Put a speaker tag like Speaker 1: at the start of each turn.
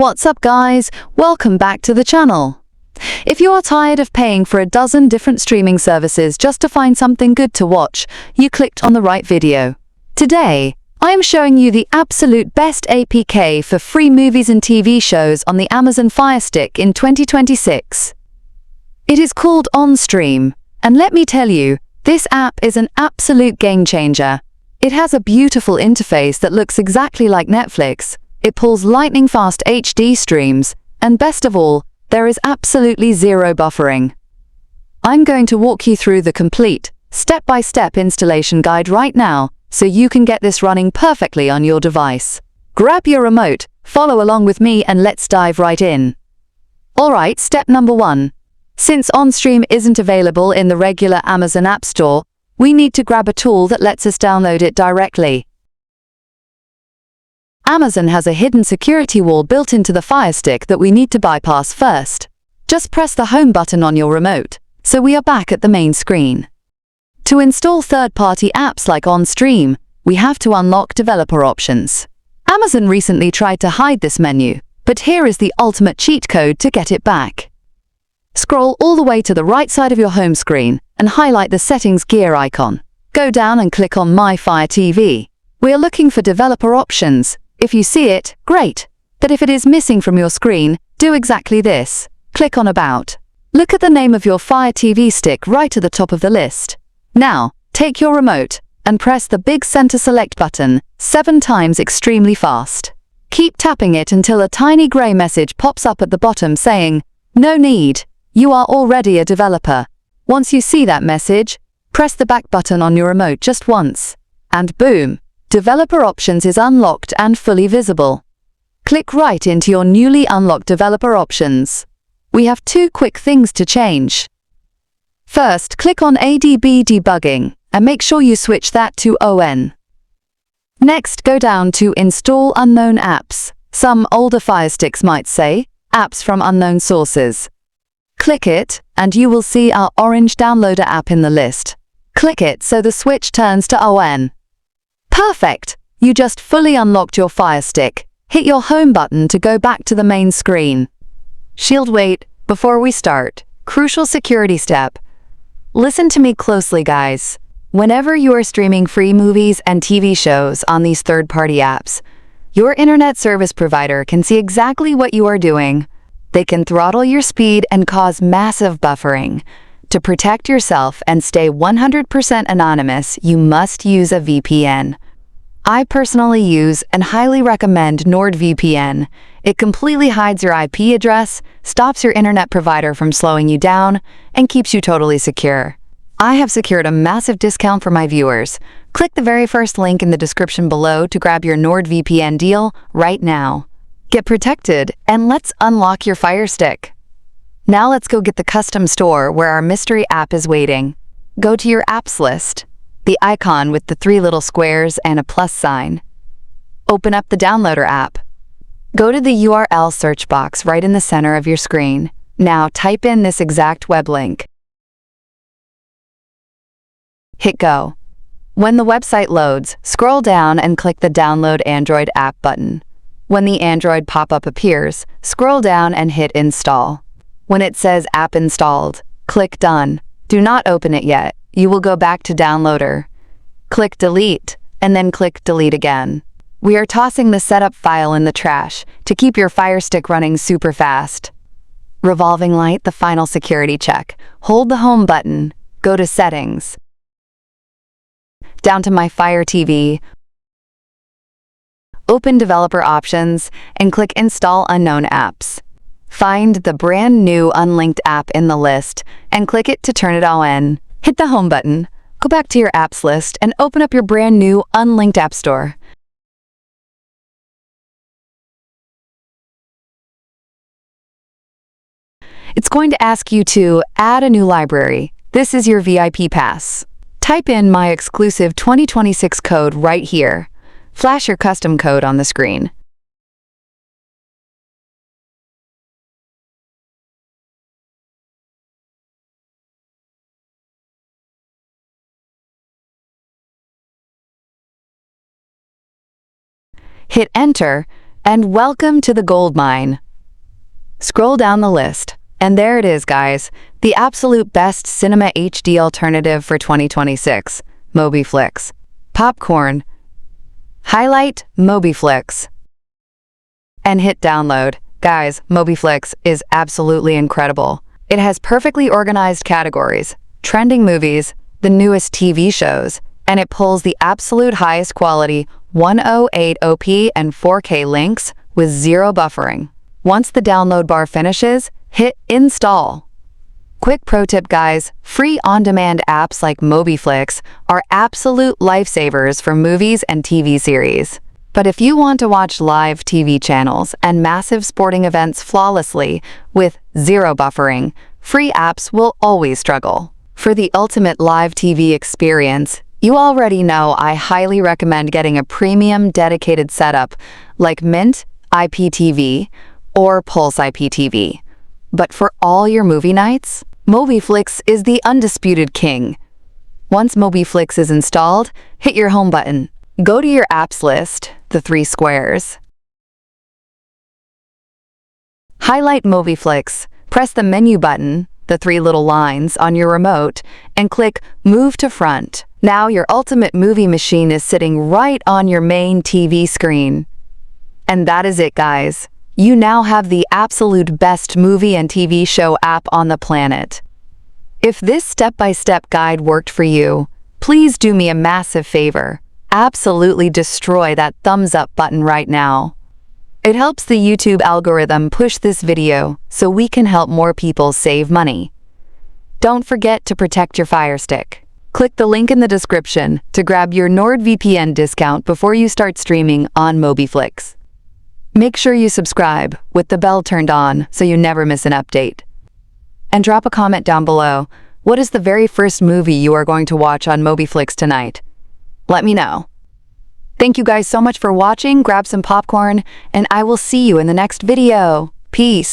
Speaker 1: What's up guys, welcome back to the channel. If you are tired of paying for a dozen different streaming services just to find something good to watch, you clicked on the right video. Today, I am showing you the absolute best APK for free movies and TV shows on the Amazon Firestick in 2026. It is called Onream, and let me tell you, this app is an absolute game changer. It has a beautiful interface that looks exactly like Netflix. It pulls lightning-fast HD streams, and best of all, there is absolutely zero buffering. I'm going to walk you through the complete, step-by-step installation guide right now, so you can get this running perfectly on your device. Grab your remote, follow along with me, and let's dive right in. Alright, step number 1. Since Onream isn't available in the regular Amazon App Store, we need to grab a tool that lets us download it directly. Amazon has a hidden security wall built into the Firestick that we need to bypass first. Just press the home button on your remote, so we are back at the main screen. To install third-party apps like Onream, we have to unlock developer options. Amazon recently tried to hide this menu, but here is the ultimate cheat code to get it back. Scroll all the way to the right side of your home screen and highlight the settings gear icon. Go down and click on My Fire TV. We are looking for developer options. If you see it, great. But if it is missing from your screen, do exactly this. Click on About. Look at the name of your Fire TV stick right at the top of the list. Now, take your remote and press the big center select button 7 times extremely fast. Keep tapping it until a tiny gray message pops up at the bottom saying, "No need, you are already a developer." Once you see that message, press the back button on your remote just once, and boom! Developer Options is unlocked and fully visible. Click right into your newly unlocked developer options. We have 2 quick things to change. First, click on ADB Debugging and make sure you switch that to ON. Next, go down to Install Unknown Apps. Some older Firesticks might say, Apps from Unknown Sources. Click it, and you will see our orange downloader app in the list. Click it so the switch turns to ON. Perfect! You just fully unlocked your Firestick. Hit your home button to go back to the main screen. Wait, before we start, crucial security step. Listen to me closely, guys. Whenever you are streaming free movies and TV shows on these third-party apps, your internet service provider can see exactly what you are doing. They can throttle your speed and cause massive buffering. To protect yourself and stay 100% anonymous, you must use a VPN. I personally use and highly recommend NordVPN. It completely hides your IP address, stops your internet provider from slowing you down, and keeps you totally secure. I have secured a massive discount for my viewers. Click the very first link in the description below to grab your NordVPN deal right now. Get protected, and let's unlock your Firestick. Now let's go get the custom store where our mystery app is waiting. Go to your apps list, the icon with the 3 little squares and a plus sign. Open up the downloader app. Go to the URL search box right in the center of your screen. Now type in this exact web link. Hit go. When the website loads, scroll down and click the Download Android app button. When the Android pop-up appears, scroll down and hit Install. When it says App Installed, click Done. Do not open it yet. You will go back to Downloader. Click Delete, and then click Delete again. We are tossing the setup file in the trash to keep your Firestick running super fast. Revolving light, the final security check. Hold the home button. Go to Settings. Down to My Fire TV. Open Developer Options and click Install Unknown Apps. Find the brand new unlinked app in the list and click it to turn it on. Hit the home button, go back to your apps list, and open up your brand new unlinked app store. It's going to ask you to add a new library. This is your VIP pass. Type in my exclusive 2026 code right here. Flash your custom code on the screen. Hit Enter And welcome to the gold mine. Scroll down the list, and there it is, guys, the absolute best cinema HD alternative for 2026, MobiFlix. Popcorn. Highlight MobiFlix. And hit download. Guys, MobiFlix is absolutely incredible. It has perfectly organized categories, trending movies, the newest TV shows, and it pulls the absolute highest quality 1080p and 4K links with zero buffering. Once the download bar finishes, hit install. Quick pro tip, guys, free on-demand apps like MobiFlix are absolute lifesavers for movies and TV series. But if you want to watch live TV channels and massive sporting events flawlessly with zero buffering, free apps will always struggle. For the ultimate live TV experience, you already know I highly recommend getting a premium dedicated setup like Mint IPTV or Pulse IPTV. But for all your movie nights, MobiFlix is the undisputed king. Once MobiFlix is installed, hit your home button. Go to your apps list, the 3 squares. Highlight MobiFlix, press the menu button, the 3 little lines on your remote, and click Move to Front. Now your ultimate movie machine is sitting right on your main TV screen. And that is it, guys. You now have the absolute best movie and TV show app on the planet. If this step-by-step guide worked for you, please do me a massive favor. Absolutely destroy that thumbs up button right now. It helps the YouTube algorithm push this video so we can help more people save money. Don't forget to protect your Firestick. Click the link in the description to grab your NordVPN discount before you start streaming on MobiFlix. Make sure you subscribe with the bell turned on so you never miss an update. And drop a comment down below. What is the very first movie you are going to watch on MobiFlix tonight? Let me know. Thank you guys so much for watching. Grab some popcorn, and I will see you in the next video. Peace.